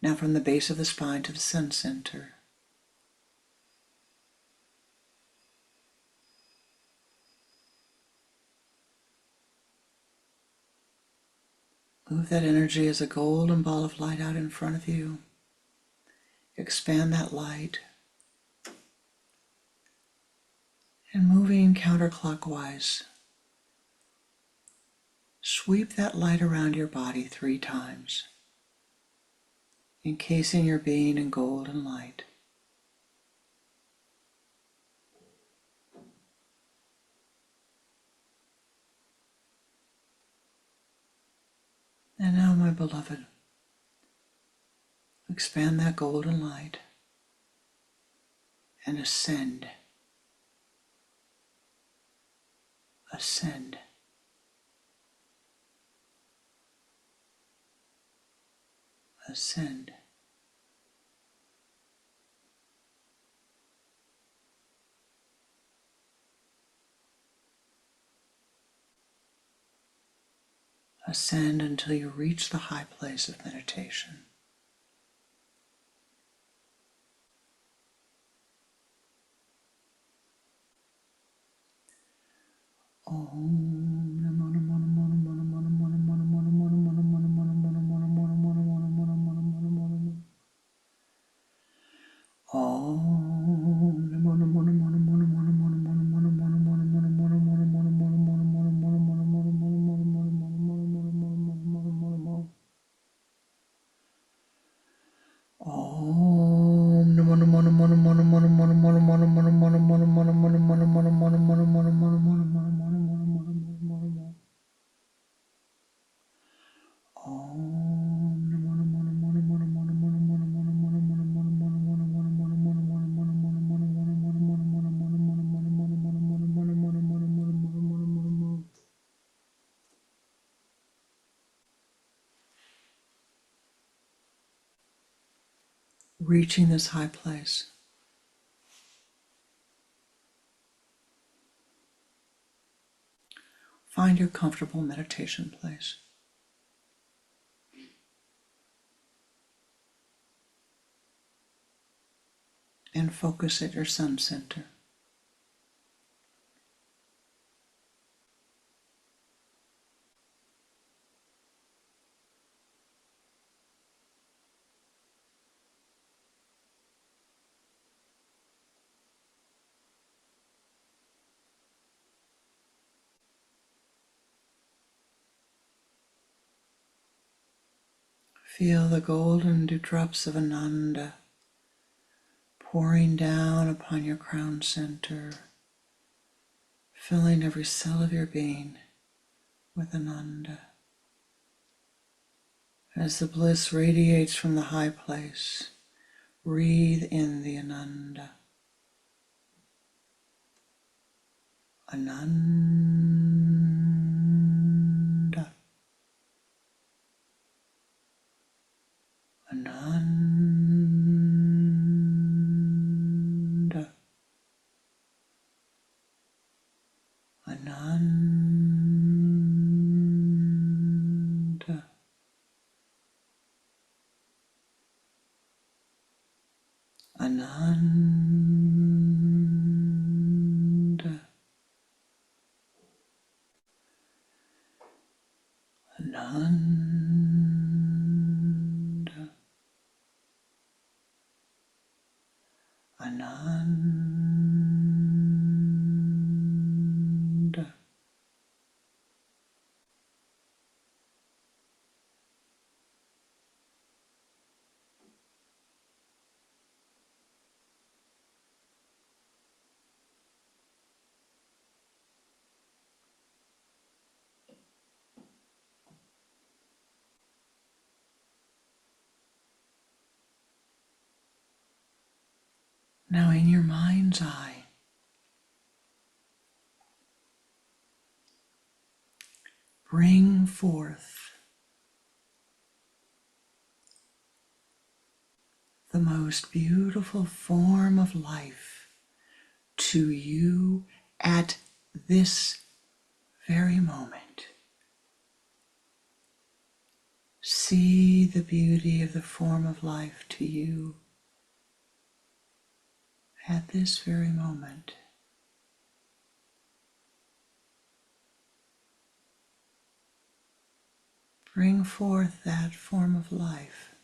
Now from the base of the spine to the sun center. Move that energy as a golden ball of light out in front of you. Expand that light. And moving counterclockwise, sweep that light around your body 3 times, encasing your being in golden light. And now, my beloved, expand that golden light and ascend. Ascend. Ascend. Ascend until you reach the high place of meditation. Reaching this high place, find your comfortable meditation place and focus at your sun center. Feel the golden dewdrops of Ananda pouring down upon your crown center, filling every cell of your being with Ananda. As the bliss radiates from the high place, breathe in the Ananda. Ananda. Ananda. Ananda. Ananda. Ananda. Ananda. Now in your mind's eye, bring forth the most beautiful form of life to you at this very moment. See the beauty of the form of life to you at this very moment. Bring forth that form of life.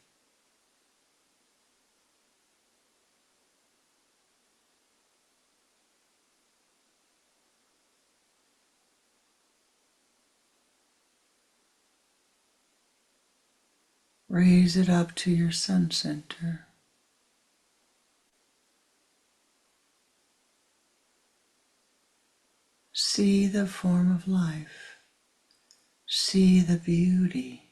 Raise it up to your sun center. See the form of life. See the beauty.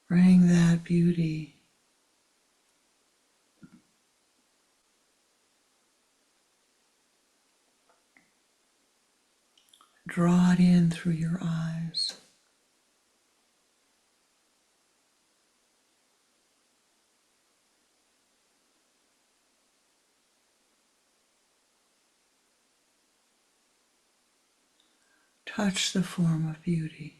Bring that beauty. Draw it in through your eyes. Touch the form of beauty.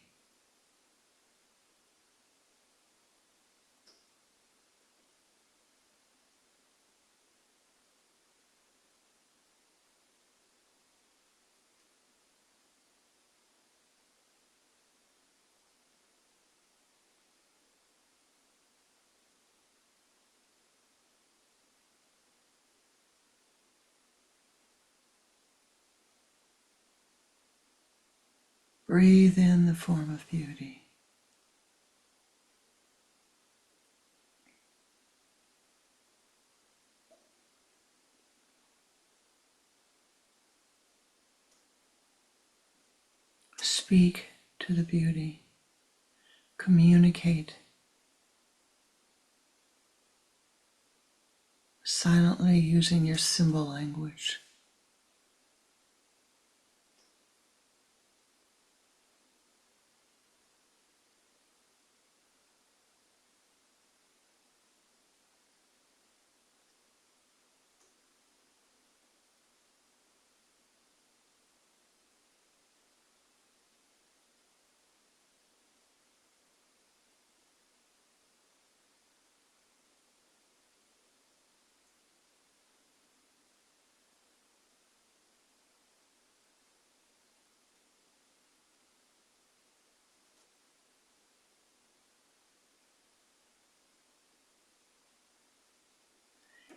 Breathe in the form of beauty. Speak to the beauty. Communicate. Silently using your symbol language.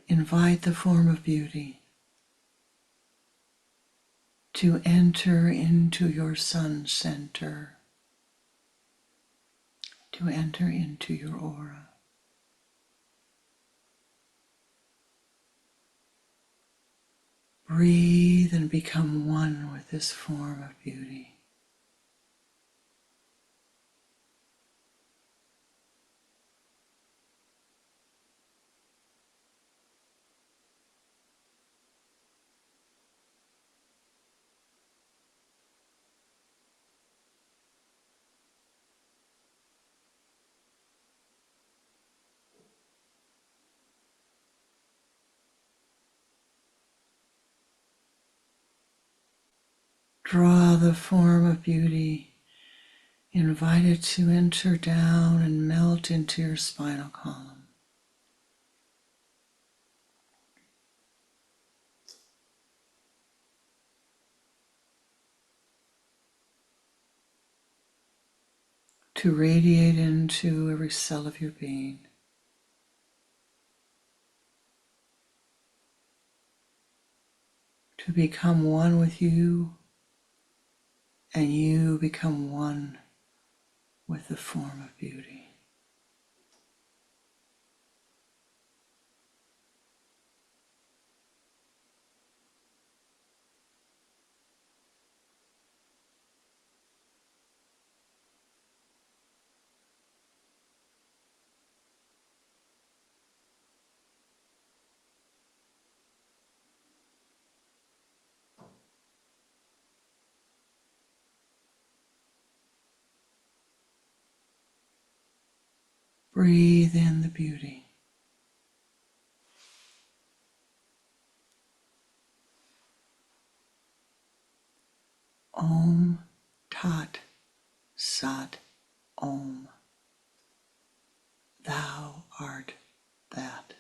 Invite the form of beauty to enter into your sun center, to enter into your aura. Breathe and become one with this form of beauty. Draw the form of beauty. Invite it to enter down and melt into your spinal column. To radiate into every cell of your being. To become one with you, and you become one with the form of beauty. Breathe in the beauty. Om Tat Sat Om. Thou art that.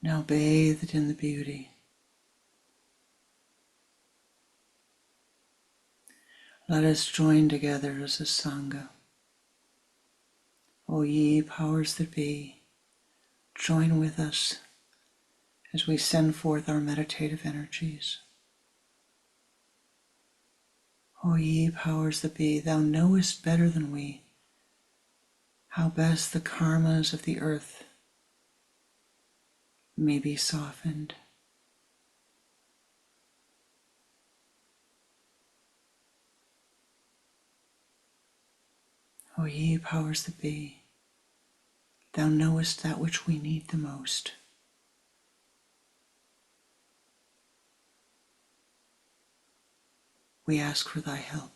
Now bathed in the beauty, let us join together as a Sangha. O ye powers that be, join with us as we send forth our meditative energies. O ye powers that be, thou knowest better than we how best the karmas of the earth may be softened. O ye powers that be, thou knowest that which we need the most. We ask for thy help.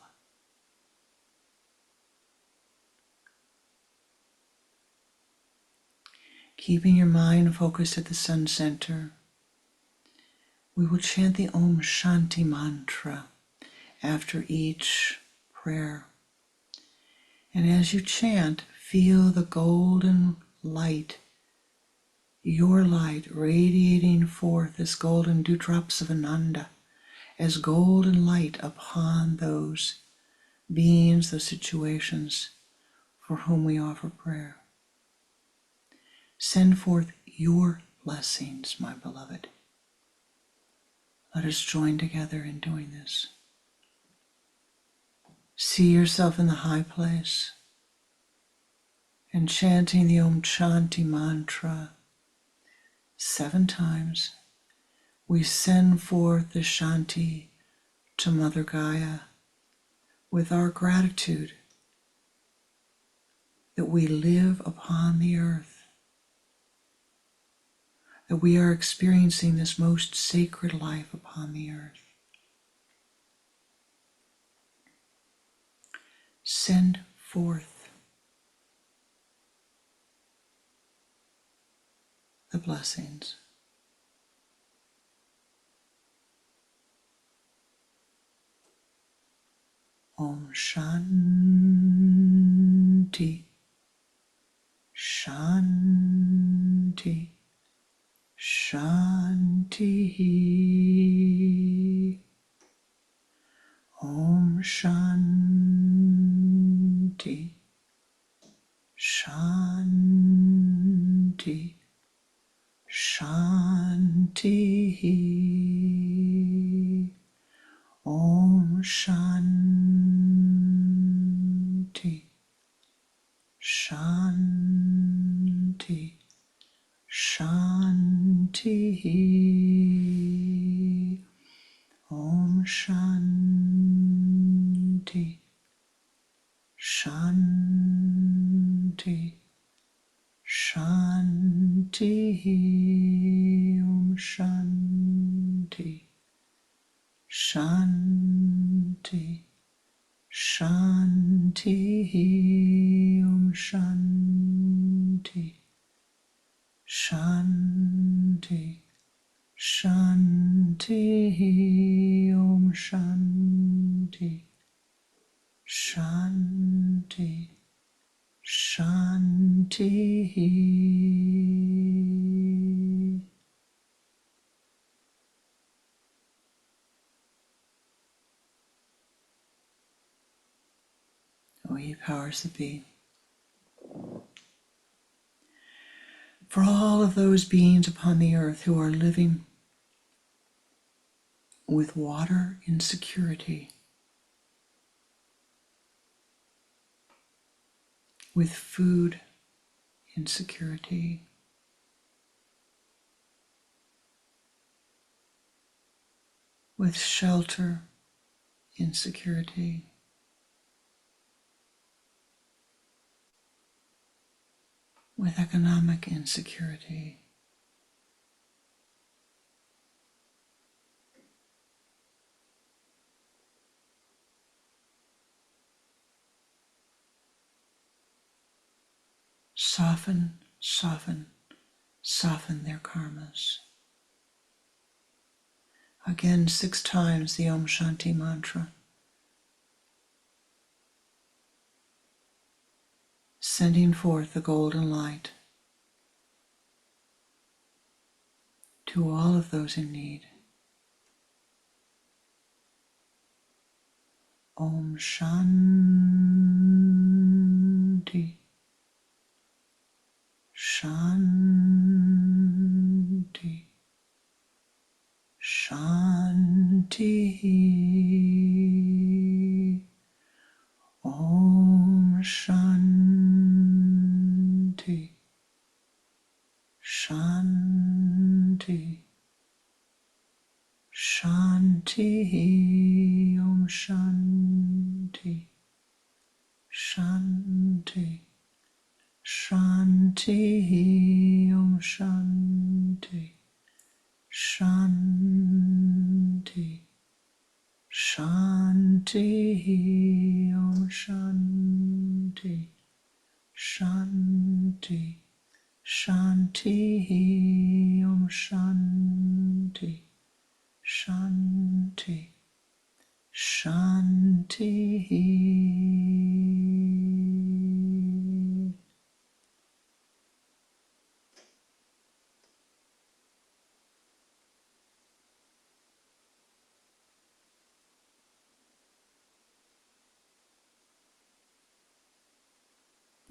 Keeping your mind focused at the sun center, we will chant the Om Shanti mantra after each prayer. And as you chant, feel the golden light, your light radiating forth as golden dewdrops of Ananda, as golden light upon those beings, those situations for whom we offer prayer. Send forth your blessings, my beloved. Let us join together in doing this. See yourself in the high place and chanting the Om Shanti mantra 7 times. We send forth the Shanti to Mother Gaia with our gratitude that we live upon the earth, that we are experiencing this most sacred life upon the earth. Send forth the blessings. Om Shanti, Shanti, Shanti. Om Shanti, Shanti, Shanti. Om Shanti, Shanti, Shanti. Om Shanti, Shanti, Shanti. Om Shanti, Shanti, Shanti. Om Shanti, Shanti, Shanti. Om Shanti, Shanti, Shanti. O ye powers that be, for all of those beings upon the earth who are living with water insecurity, with food insecurity, with shelter insecurity, with economic insecurity, Soften, soften, soften their karmas. Again, 6 times the Om Shanti mantra, sending forth the golden light to all of those in need. Om Shanti, Shanti, Shanti. Om Shanti, Shanti, Shanti. Om Shanti, Shanti, Shanti. Om Shanti, Shanti, Shanti. Om Shanti, Shanti, Shanti. Om Shanti, Shanti, Shanti.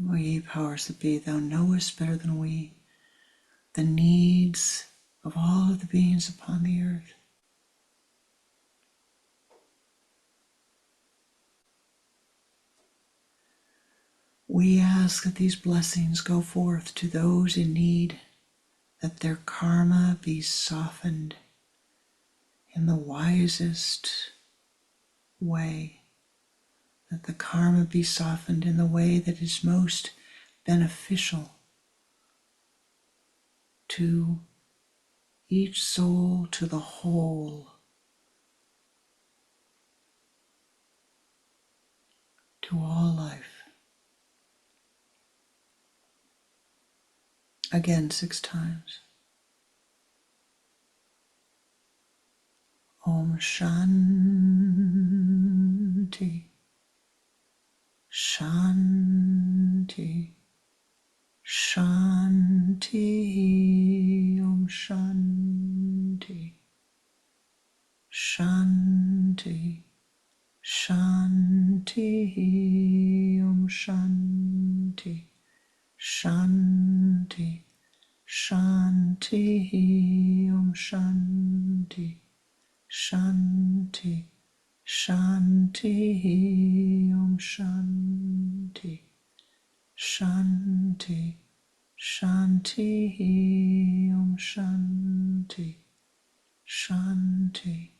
O ye powers that be, thou knowest better than we the needs of all of the beings upon the earth. We ask that these blessings go forth to those in need, that their karma be softened in the wisest way, that the karma be softened in the way that is most beneficial to each soul, to the whole, to all life. Again, 6 times. Om Shanti, Shanti, Shanti. Om Shanti, Shanti, Shanti. Om Shanti, Shanti, Shanti. Om Shanti, Shanti, Shanti. Om Shanti, Shanti, Shanti. Om Shanti, Shanti,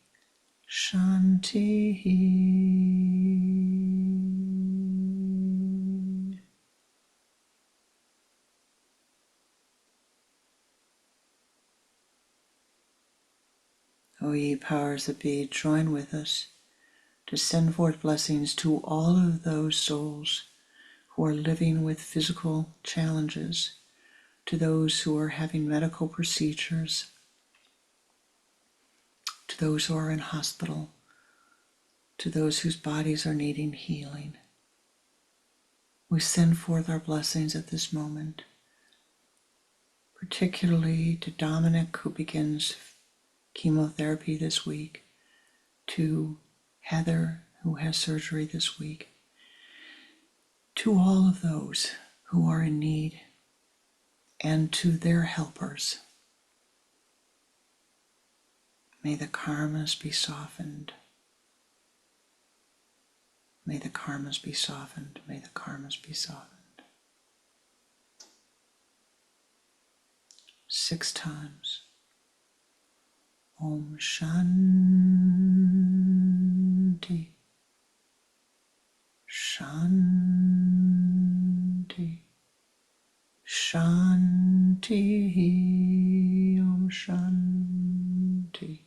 Shanti. O ye powers that be, join with us to send forth blessings to all of those souls who are living with physical challenges, to those who are having medical procedures, to those who are in hospital, to those whose bodies are needing healing. We send forth our blessings at this moment, particularly to Dominic, who begins chemotherapy this week, to Heather, who has surgery this week, to all of those who are in need, and to their helpers. May the karmas be softened. May the karmas be softened. May the karmas be softened. 6 times. Om Shanti, Shanti, Shanti. Om Shanti,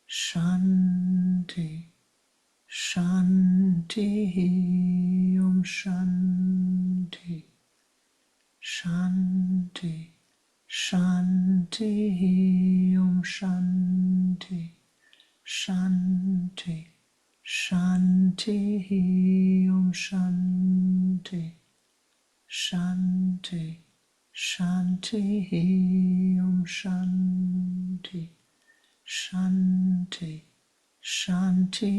Shanti, Shanti. Om Shanti, Shanti, Shanti, Om Shanti, Shanti, Shanti, Om Shanti, Shanti, Shanti, Om Shanti, Shanti, Shanti.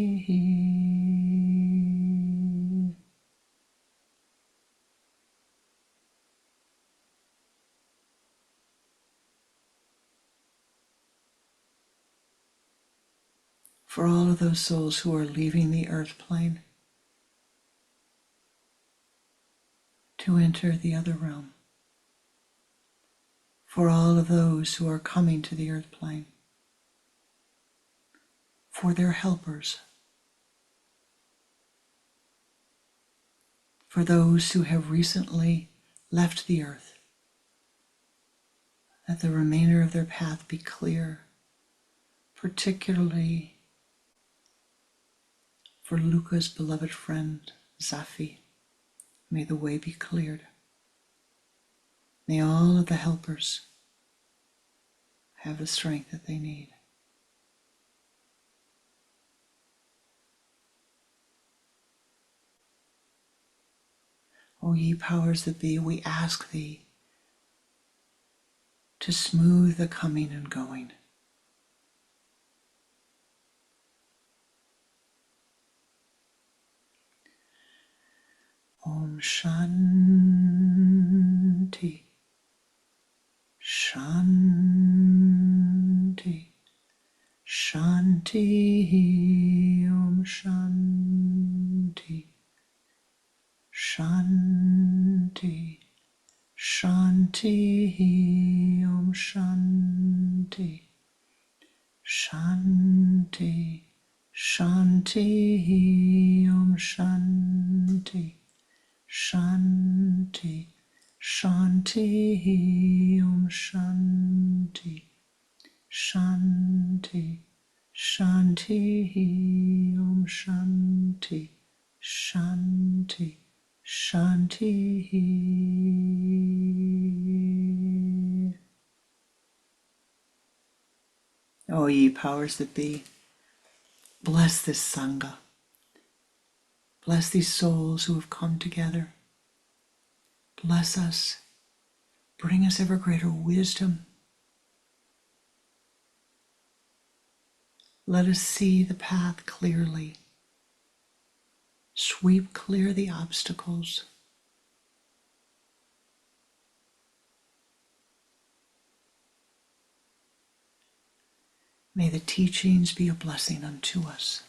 For all of those souls who are leaving the earth plane to enter the other realm. For all of those who are coming to the earth plane. For their helpers. For those who have recently left the earth. That the remainder of their path be clear, particularly for Luca's beloved friend, Zafi. May the way be cleared. May all of the helpers have the strength that they need. O ye powers that be, we ask thee to smooth the coming and going. Om Shanti, Shanti, Shanti, Om Shanti, Shanti, Shanti, Om Shanti, Shanti, Shanti, Om Shanti, Shanti, Shanti, Om Shanti, Shanti, Shanti, Om Shanti, Shanti, Shanti. O ye powers that be, bless this Sangha. Bless these souls who have come together. Bless us. Bring us ever greater wisdom. Let us see the path clearly. Sweep clear the obstacles. May the teachings be a blessing unto us.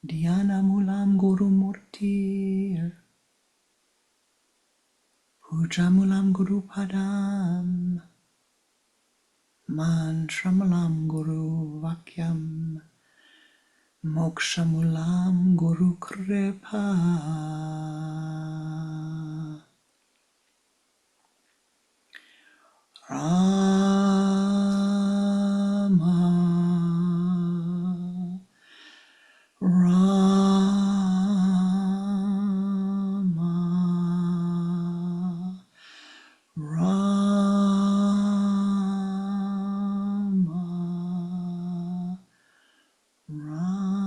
Dhyana Mulam Guru Murtir, Puja Mulam Guru Padam, Mantra Mulam Guru Vakyam, Moksha Mulam Guru Kripa. Rama, Rama, Rama, Ram.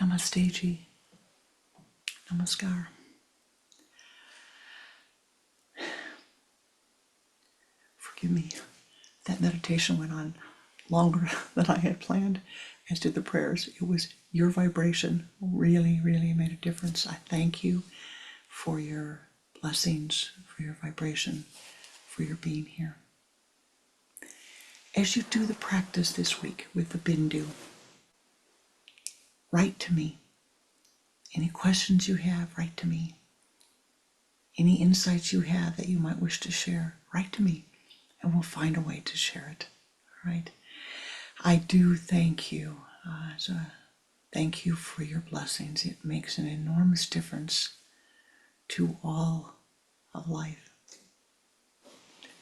Namaste ji. Namaskar. Forgive me. That meditation went on longer than I had planned, as did the prayers. It was your vibration really, really made a difference. I thank you for your blessings, for your vibration, for your being here. As you do the practice this week with the Bindu, write to me. Any questions you have, write to me. Any insights you have that you might wish to share, write to me, and we'll find a way to share it. All right. I do thank you. Thank you for your blessings. It makes an enormous difference to all of life.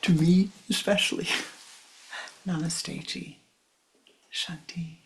To me especially. Namaste, Ji. Shanti.